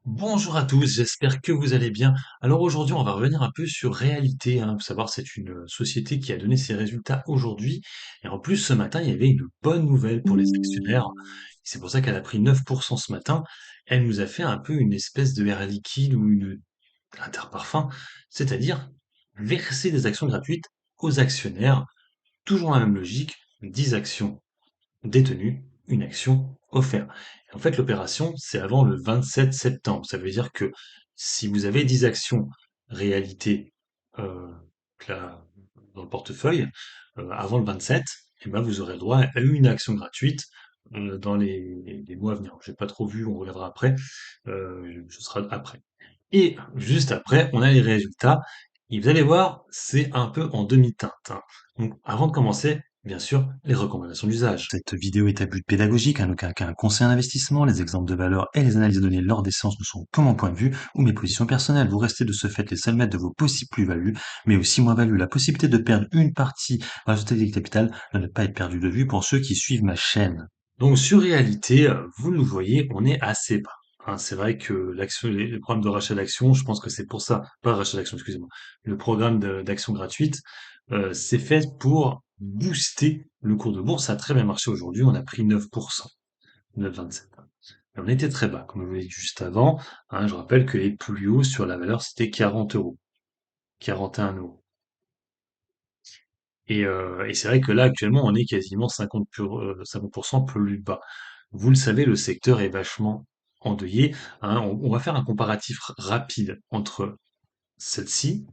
Bonjour à tous, j'espère que vous allez bien. Alors aujourd'hui, on va revenir un peu sur Réalité, hein. Faut savoir, c'est une société qui a donné ses résultats aujourd'hui. Et en plus, ce matin, il y avait une bonne nouvelle pour les actionnaires. C'est pour ça qu'elle a pris 9% ce matin. Elle nous a fait un peu une espèce de Air Liquide ou une Interparfum, c'est-à-dire verser des actions gratuites aux actionnaires. Toujours la même logique, 10 actions détenu, une action offerte. En fait, l'opération, c'est avant le 27 septembre. Ça veut dire que si vous avez 10 actions réalité euh, là, dans le portefeuille, avant le 27, eh ben, vous aurez droit à une action gratuite dans les mois à venir. J'ai pas trop vu, on regardera après. Ce sera après. Et juste après, on a les résultats. Et vous allez voir, c'est un peu en demi-teinte, hein. Donc, avant de commencer, bien sûr, les recommandations d'usage. Cette vidéo est à but pédagogique, en aucun cas un conseil en investissement. Les exemples de valeur et les analyses de données lors des séances ne sont que mon point de vue ou mes positions personnelles. Vous restez de ce fait les seuls maîtres de vos possibles plus-values, mais aussi moins-values. La possibilité de perdre une partie de la totalité du capital ne doit pas être perdue de vue pour ceux qui suivent ma chaîne. Donc, sur réalité, vous le voyez, on est assez bas, hein. C'est vrai que le programme de rachat d'actions, je pense que c'est pour ça, pas rachat d'actions, excusez-moi, le programme d'actions gratuites, c'est fait pour booster le cours de bourse. Ça a très bien marché aujourd'hui, on a pris 9%, 9,27. Et on était très bas, comme je vous l'ai dit juste avant, hein. Je rappelle que les plus hauts sur la valeur, c'était 40 euros, 41 euros. Et c'est vrai que là, actuellement, on est quasiment 50% plus bas. Vous le savez, le secteur est vachement endeuillé, hein. On va faire un comparatif rapide entre celle-ci.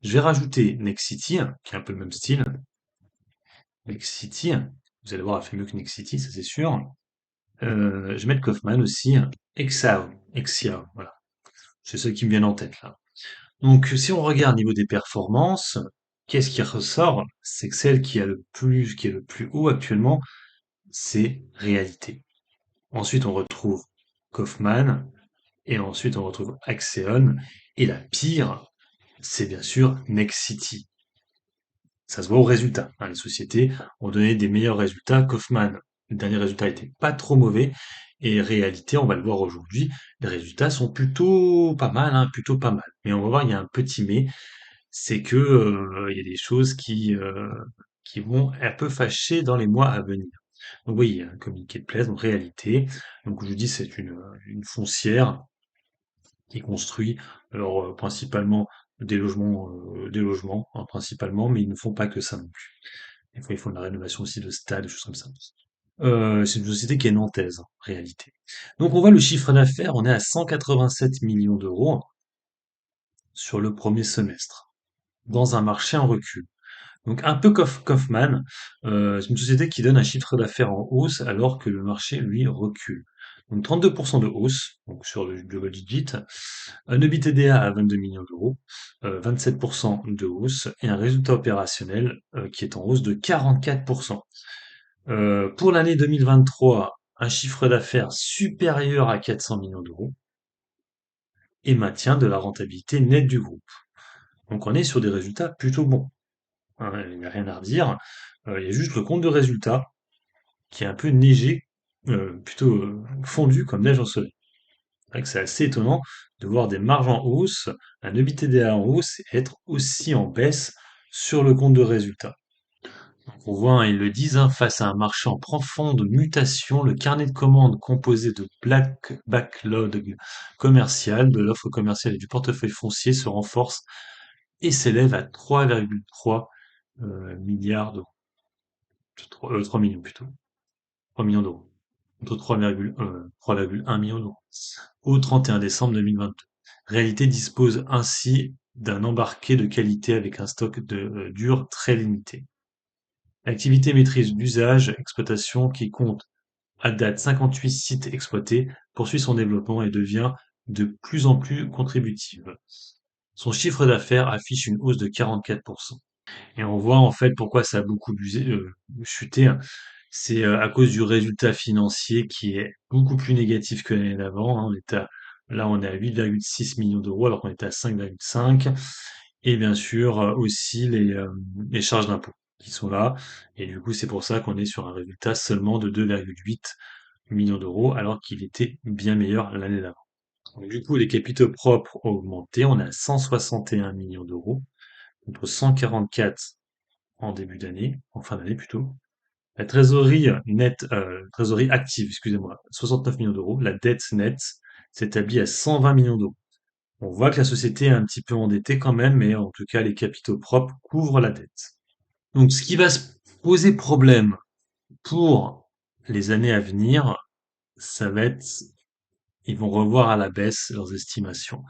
Je vais rajouter Nexity, hein, qui est un peu le même style. Nexity, vous allez voir, elle fait mieux que Nexity, ça c'est sûr. Je vais mettre Kaufman aussi. Exia, voilà. C'est ceux qui me viennent en tête là. Donc, si on regarde au niveau des performances, qu'est-ce qui ressort? C'est que celle qui est le plus haut actuellement, c'est Réalité. Ensuite, on retrouve Kaufman, et ensuite on retrouve Axion, et la pire, c'est bien sûr Nexity. Ça se voit au résultat, hein. Les sociétés ont donné des meilleurs résultats. Kaufman, le dernier résultat était pas trop mauvais, et Réalité, on va le voir aujourd'hui, les résultats sont plutôt pas mal, hein, plutôt pas mal. Mais on va voir, il y a un petit mais, c'est que il y a des choses qui vont un peu fâcher dans les mois à venir. Donc oui, il y a un communiqué de presse, donc Réalité. Donc je vous dis, c'est une foncière qui construit, alors principalement des logements, hein, principalement, mais ils ne font pas que ça non plus. Des fois, ils font de la rénovation aussi de stades, des choses comme ça. C'est une société qui est nantaise, en réalité. Donc on voit le chiffre d'affaires, on est à 187 millions d'euros sur le premier semestre, dans un marché en recul. Donc un peu Kaufman, c'est une société qui donne un chiffre d'affaires en hausse alors que le marché, lui, recule. Donc 32% de hausse, donc sur le double digit, un EBITDA à 22 millions d'euros, 27% de hausse et un résultat opérationnel qui est en hausse de 44%. Pour l'année 2023, un chiffre d'affaires supérieur à 400 millions d'euros et maintien de la rentabilité nette du groupe. Donc on est sur des résultats plutôt bons, hein, il n'y a rien à redire. Il y a juste le compte de résultat qui est un peu neigé, plutôt fondu comme neige au soleil. C'est vrai que c'est assez étonnant de voir des marges en hausse, un EBITDA en hausse et être aussi en baisse sur le compte de résultat. Donc on voit, hein, ils le disent, hein, face à un marché en profonde mutation, le carnet de commandes composé de backlog commercial, de l'offre commerciale et du portefeuille foncier se renforce et s'élève à 3,3 milliards d'euros. 3 millions plutôt. 3 millions d'euros. Entre 3,1 millions d'euros. Au 31 décembre 2022. Réalité dispose ainsi d'un embarqué de qualité avec un stock de dur très limité. L'activité maîtrise d'usage, exploitation qui compte à date 58 sites exploités, poursuit son développement et devient de plus en plus contributive. Son chiffre d'affaires affiche une hausse de 44%. Et on voit en fait pourquoi ça a beaucoup chuté, hein. C'est à cause du résultat financier qui est beaucoup plus négatif que l'année d'avant, hein. Là, on est à 8,6 millions d'euros alors qu'on était à 5,5. Et bien sûr, aussi les charges d'impôt qui sont là. Et du coup, c'est pour ça qu'on est sur un résultat seulement de 2,8 millions d'euros alors qu'il était bien meilleur l'année d'avant. Donc, du coup, les capitaux propres ont augmenté. On est à 161 millions d'euros contre 144 en début d'année, en fin d'année plutôt. La trésorerie nette, trésorerie active, excusez-moi, 69 millions d'euros. La dette nette s'établit à 120 millions d'euros. On voit que la société est un petit peu endettée quand même, mais en tout cas, les capitaux propres couvrent la dette. Donc, ce qui va se poser problème pour les années à venir, ça va être, ils vont revoir à la baisse leurs estimations.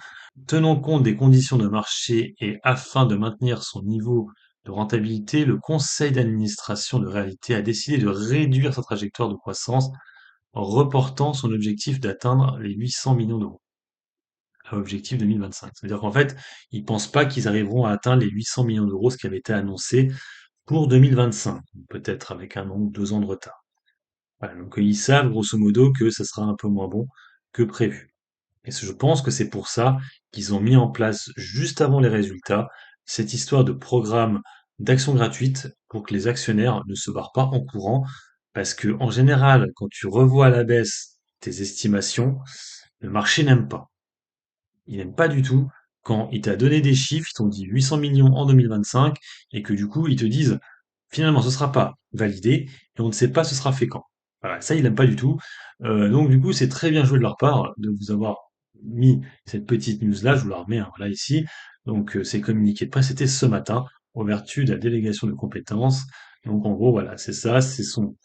Tenant compte des conditions de marché et afin de maintenir son niveau de rentabilité, le conseil d'administration de Réalité a décidé de réduire sa trajectoire de croissance en reportant son objectif d'atteindre les 800 millions d'euros à l'objectif 2025. C'est-à-dire qu'en fait, ils pensent pas qu'ils arriveront à atteindre les 800 millions d'euros, ce qui avait été annoncé pour 2025, peut-être avec un an ou 2 ans de retard. Voilà, donc ils savent grosso modo que ça sera un peu moins bon que prévu. Et je pense que c'est pour ça qu'ils ont mis en place, juste avant les résultats, cette histoire de programme d'action gratuite pour que les actionnaires ne se barrent pas en courant. Parce que, en général, quand tu revois à la baisse tes estimations, le marché n'aime pas. Il n'aime pas du tout quand il t'a donné des chiffres, ils t'ont dit 800 millions en 2025, et que du coup, ils te disent, finalement, ce sera pas validé, et on ne sait pas ce sera fait quand. Voilà, ça, il n'aime pas du tout. Donc, du coup, c'est très bien joué de leur part de vous avoir mis cette petite news-là, je vous la remets, hein, voilà, ici. Donc, c'est communiqué de presse, c'était ce matin, en vertu de la délégation de compétences. Donc, en gros, voilà, c'est ça, c'est son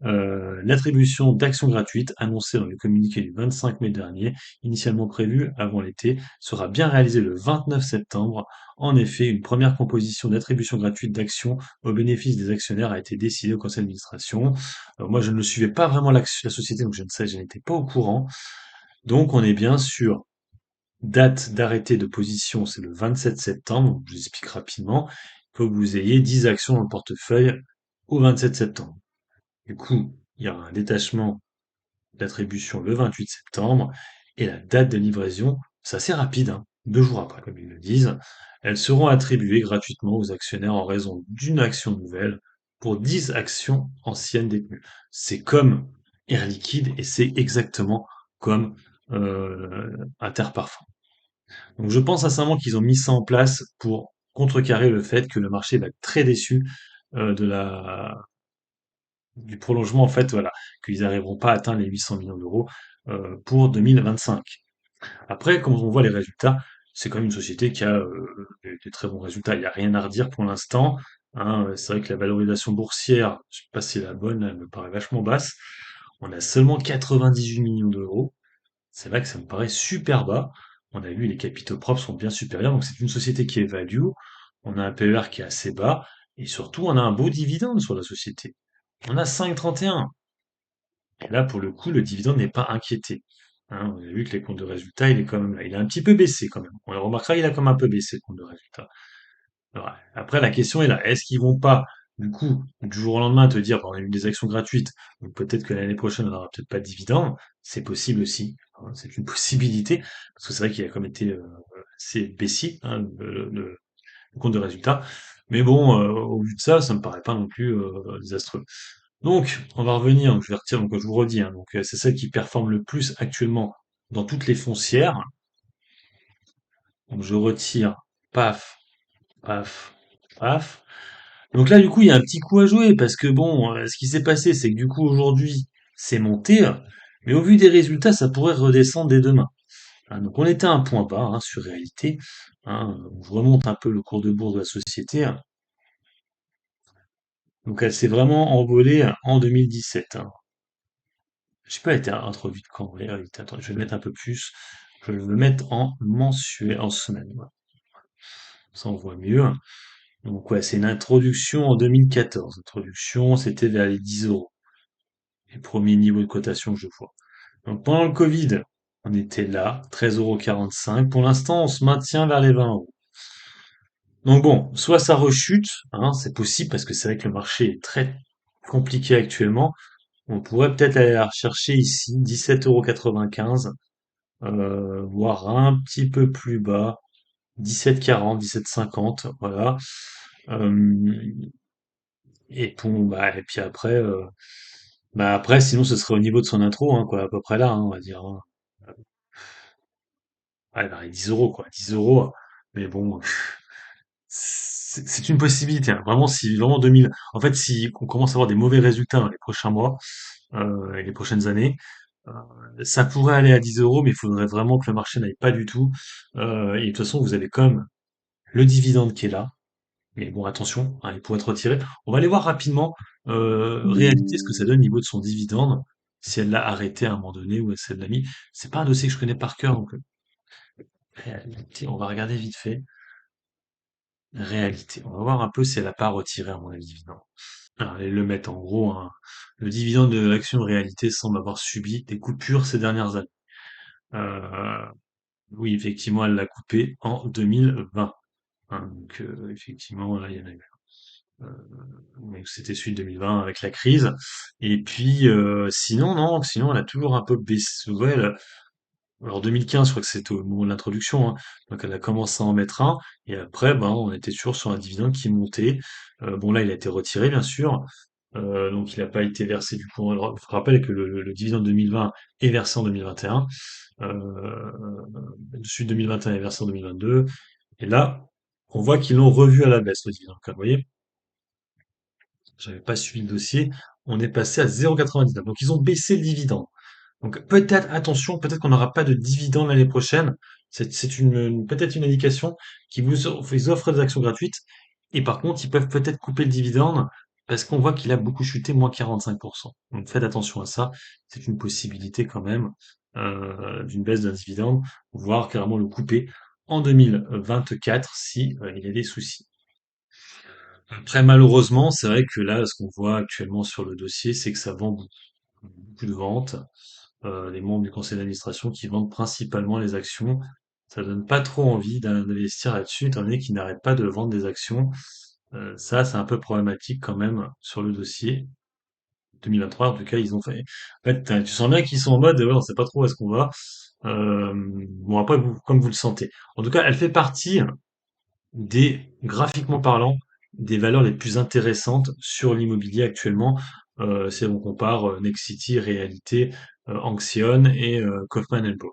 l'attribution d'actions gratuites annoncée dans le communiqué du 25 mai dernier, initialement prévue avant l'été, sera bien réalisée le 29 septembre. En effet, une première composition d'attribution gratuite d'actions au bénéfice des actionnaires a été décidée au conseil d'administration. Moi, je ne suivais pas vraiment la société, donc je ne sais, je n'étais pas au courant. Donc, on est bien sur date d'arrêté de position, c'est le 27 septembre. Je vous explique rapidement. Il faut que vous ayez 10 actions dans le portefeuille au 27 septembre. Du coup, il y aura un détachement d'attribution le 28 septembre et la date de livraison, c'est assez rapide, hein, 2 jours après, comme ils le disent. Elles seront attribuées gratuitement aux actionnaires en raison d'une action nouvelle pour 10 actions anciennes détenues. C'est comme Air Liquide et c'est exactement comme Interparfums. Donc je pense sincèrement qu'ils ont mis ça en place pour contrecarrer le fait que le marché va être très déçu de du prolongement, en fait, voilà, qu'ils n'arriveront pas à atteindre les 800 millions d'euros pour 2025. Après, quand on voit les résultats, c'est quand même une société qui a des très bons résultats. Il n'y a rien à redire pour l'instant, hein. C'est vrai que la valorisation boursière, je sais pas si c'est la bonne, elle me paraît vachement basse. On a seulement 98 millions d'euros. C'est vrai que ça me paraît super bas. On a vu les capitaux propres sont bien supérieurs, donc c'est une société qui est value. On a un PER qui est assez bas, et surtout on a un beau dividende sur la société. On a 5,31. Et là, pour le coup, le dividende n'est pas inquiété. Hein, vous avez vu que les comptes de résultats, il est quand même là. Il a un petit peu baissé quand même. On le remarquera, il a quand même un peu baissé le compte de résultats. Alors, après, la question est là. Est-ce qu'ils vont pas, du coup, du jour au lendemain, te dire, bah, on a eu des actions gratuites, donc peut-être que l'année prochaine, on n'aura peut-être pas de dividende. C'est possible aussi, hein, c'est une possibilité. Parce que c'est vrai qu'il a quand même été assez baissier, hein, le compte de résultats. Mais bon, au vu de ça, ça me paraît pas non plus désastreux. Donc, on va revenir, je vais retirer, donc je vous redis, hein, donc c'est celle qui performe le plus actuellement dans toutes les foncières. Donc je retire, paf, paf, paf. Donc là, du coup, il y a un petit coup à jouer, parce que bon, ce qui s'est passé, c'est que du coup, aujourd'hui, c'est monté, mais au vu des résultats, ça pourrait redescendre dès demain. Hein, donc on était à un point bas, hein, sur réalité. Hein, je remonte un peu le cours de bourse de la société, hein. Donc elle s'est vraiment envolée en 2017, hein. Je sais pas, elle a été introduite quand, en réalité. Attends, je vais le mettre un peu plus. Je vais le mettre en mensuel, en semaine. Voilà. Ça, on voit mieux. Donc, ouais, c'est une introduction en 2014. Introduction, c'était vers les 10 euros. Les premiers niveaux de cotation que je vois. Donc, pendant le Covid, on était là, 13,45 €. Pour l'instant, on se maintient vers les 20 euros. Donc bon, soit ça rechute, hein, c'est possible parce que c'est vrai que le marché est très compliqué actuellement. On pourrait peut-être aller la rechercher ici, 17,95 €. Voire un petit peu plus bas, 17,40, 17,50, voilà. Euh, et bon, bah, et puis après, bah après, sinon ce serait au niveau de son intro, hein, quoi, à peu près là, hein, on va dire, hein. Ouais, bah, 10 euros, quoi. 10 euros. Mais bon, c'est une possibilité, hein. Vraiment, si vraiment 2000, en fait, si on commence à avoir des mauvais résultats dans les prochains mois, et les prochaines années, ça pourrait aller à 10 euros, mais il faudrait vraiment que le marché n'aille pas du tout. Et de toute façon, vous avez quand même le dividende qui est là. Mais bon, attention, hein, il pourrait être retiré. On va aller voir rapidement, réalité, ce que ça donne au niveau de son dividende, si elle l'a arrêté à un moment donné ou si elle l'a mis. C'est pas un dossier que je connais par cœur, donc réalité, on va regarder vite fait. Réalité. On va voir un peu si elle a pas retiré à mon avis dividende. Alors, ils le mettent en gros, hein, le dividende de l'action de réalité semble avoir subi des coupures ces dernières années. Euh, oui, effectivement, elle l'a coupé en 2020. Hein, donc, effectivement, là, il y en a eu. euh, mais c'était celui de 2020 avec la crise. Et puis, sinon, non, sinon, elle a toujours un peu baissé. Ouais, alors 2015, je crois que c'était au moment de l'introduction, hein. Donc elle a commencé à en mettre un, et après, ben, on était toujours sur un dividende qui montait. Bon là, il a été retiré, bien sûr. Donc il n'a pas été versé du coup. Je rappelle que le dividende 2020 est versé en 2021. Celui de 2021 est versé en 2022. Et là, on voit qu'ils l'ont revu à la baisse, le dividende. Donc, vous voyez, j'avais pas suivi le dossier. On est passé à 0,99. Donc ils ont baissé le dividende. Donc peut-être, attention, peut-être qu'on n'aura pas de dividendes l'année prochaine. C'est peut-être une indication qu'ils ils offrent des actions gratuites et par contre, ils peuvent peut-être couper le dividende parce qu'on voit qu'il a beaucoup chuté, moins 45%. Donc faites attention à ça. C'est une possibilité quand même d'une baisse d'un dividende, voire carrément le couper en 2024 si il y a des soucis. Après, malheureusement, c'est vrai que là, ce qu'on voit actuellement sur le dossier, c'est que ça vend beaucoup, beaucoup de ventes. Les membres du conseil d'administration qui vendent principalement les actions. Ça donne pas trop envie d'investir là-dessus, étant donné qu'ils n'arrêtent pas de vendre des actions. Ça, c'est un peu problématique quand même sur le dossier. 2023, en tout cas, ils ont fait. En fait, tu sens bien qu'ils sont en mode, ouais, on sait pas trop où est-ce qu'on va. Bon, après, comme vous le sentez. En tout cas, elle fait partie graphiquement parlant, des valeurs les plus intéressantes sur l'immobilier actuellement. Si on compare Nexity, Réalité, Anxion et Kaufman Broad.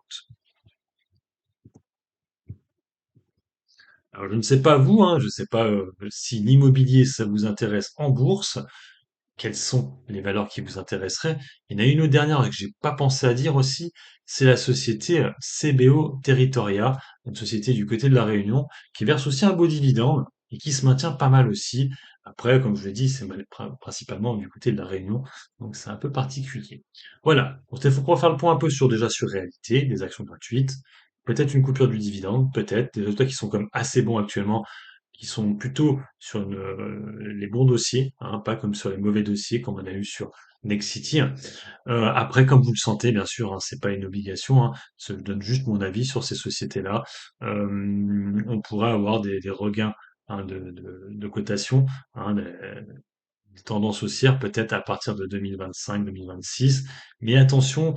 Alors je ne sais pas vous, hein, je ne sais pas si l'immobilier ça vous intéresse en bourse, quelles sont les valeurs qui vous intéresseraient. Il y en a une autre dernière que j'ai pas pensé à dire aussi, c'est la société CBO Territoria, une société du côté de la Réunion, qui verse aussi un beau dividende et qui se maintient pas mal aussi. Après, comme je l'ai dit, c'est principalement du côté de la Réunion, donc c'est un peu particulier. Voilà, donc il faut pouvoir faire le point un peu sur déjà sur réalité, des actions gratuites, peut-être une coupure du dividende, peut-être des résultats qui sont comme assez bons actuellement, qui sont plutôt sur les bons dossiers, hein, pas comme sur les mauvais dossiers comme on a eu sur Nexity. Après, comme vous le sentez, bien sûr, hein, c'est pas une obligation, hein, je donne juste mon avis sur ces sociétés-là. On pourrait avoir des regains hein, de cotation, hein, des tendances haussières peut-être à partir de 2025-2026. Mais attention,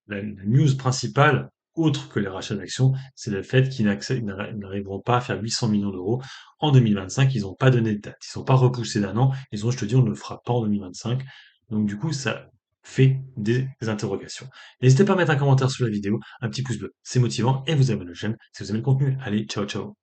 la news principale, autre que les rachats d'actions, c'est le fait qu'ils n'arriveront pas à faire 800 millions d'euros en 2025. Ils n'ont pas donné de date. Ils n'ont pas repoussé d'un an. Ils ont juste dit on ne le fera pas en 2025. Donc du coup, ça fait des interrogations. N'hésitez pas à mettre un commentaire sous la vidéo, un petit pouce bleu, c'est motivant, et vous abonnez à la chaîne si vous aimez le contenu. Allez, ciao ciao.